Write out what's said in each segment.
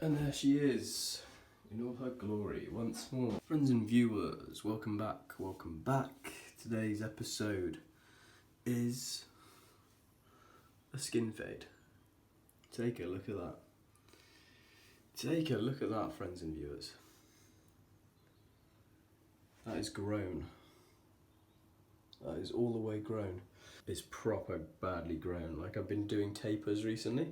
And there she is, in all her glory, once more. Friends and viewers, welcome back, welcome back. Today's episode is a skin fade. Take a look at that. Take a look at that, friends and viewers. That is grown. That is all the way grown. It's proper badly grown. Like, I've been doing tapers recently.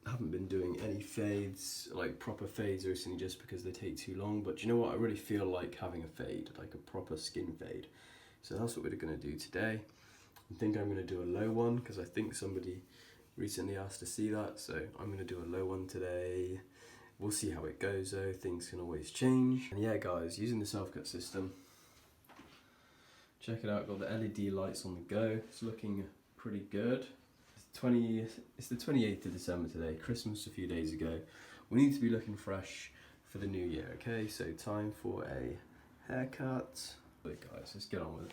Haven't been doing any fades, like proper fades recently, just because they take too long. But you know what? I really feel like having a fade, like a proper skin fade. So that's what we're going to do today. I think I'm going to do a low one because I think somebody recently asked to see that. So I'm going to do a low one today. We'll see how it goes though. Things can always change. And yeah, guys, using the self-cut system. Check it out. Got the LED lights on the go. It's looking pretty good. It's the 28th of December today, Christmas a few days ago. We need to be looking fresh for the new year, okay? So time for a haircut. Look guys, let's get on with it.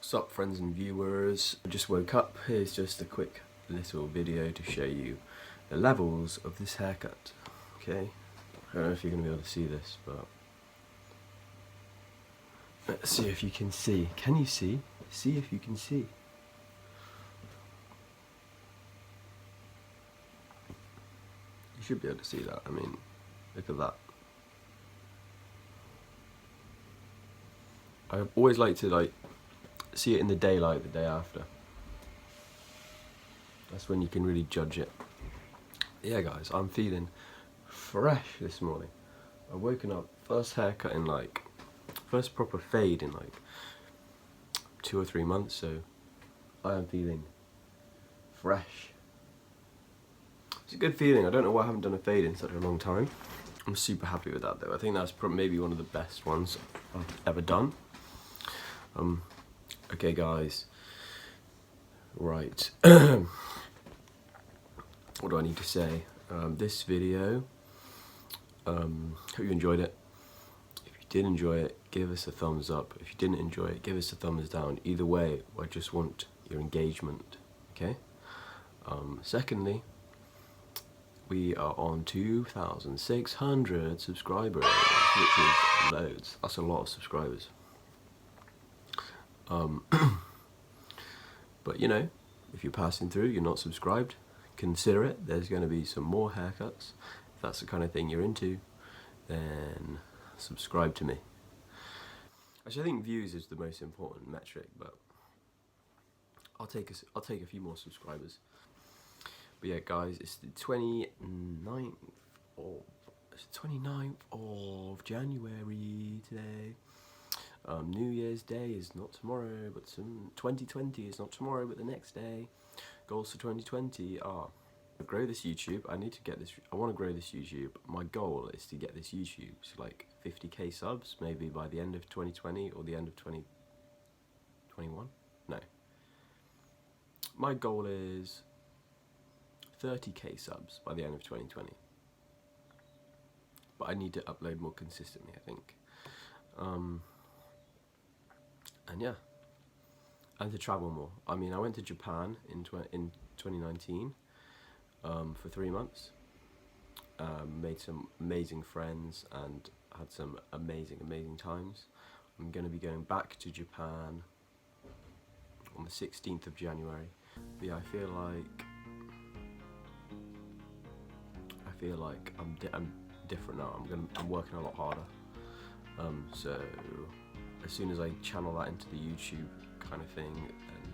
What's up, friends and viewers? I just woke up. Here's just a quick little video to show you the levels of this haircut. Okay, I don't know if you're going to be able to see this, but let's see if you can see. Can you see? See if you can see. You should be able to see that. I mean, look at that. I always like to see it in the daylight the day after. That's when you can really judge it. Yeah guys, I'm feeling fresh this morning. I've woken up, first haircut in first proper fade in 2 or 3 months, so I am feeling fresh. It's a good feeling. I don't know why I haven't done a fade in such a long time. I'm super happy with that though. I think that's maybe one of the best ones I've ever done. Okay guys, right, what do I need to say? This video, hope you enjoyed it. If you did enjoy it, give us a thumbs up. If you didn't enjoy it, give us a thumbs down. Either way, I just want your engagement, okay? Secondly, we are on 2,600 subscribers, which is loads. That's a lot of subscribers. But you know, if you're passing through, you're not subscribed, consider it. There's going to be some more haircuts. If that's the kind of thing you're into, then subscribe to me. Actually, I think views is the most important metric, but I'll take a few more subscribers. But yeah guys, it's the 29th of January today. New Year's Day is not tomorrow, but 2020 is not tomorrow, but the next day. Goals for 2020 are grow this YouTube. I want to grow this YouTube. My goal is to get this YouTube to 50k subs, maybe by the end of 2020 or the end of 2021. No. My goal is 30k subs by the end of 2020. But I need to upload more consistently, I think. And yeah, and to travel more. I mean, I went to Japan in 2019 for 3 months. Made some amazing friends and had some amazing times. I'm going to be going back to Japan on the 16th of January. But yeah, I feel like I'm different now. I'm working a lot harder. So as soon as I channel that into the YouTube kind of thing, then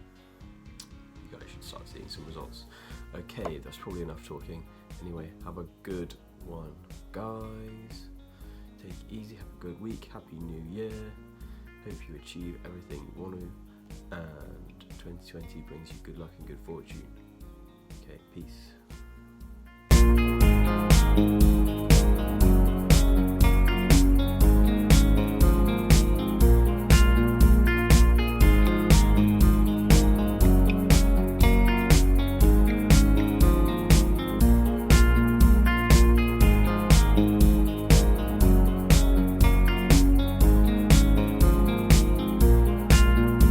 you guys should start seeing some results. Okay, that's probably enough talking. Anyway, have a good one, guys. Take it easy, have a good week, happy new year. Hope you achieve everything you want to, and 2020 brings you good luck and good fortune. Okay, peace.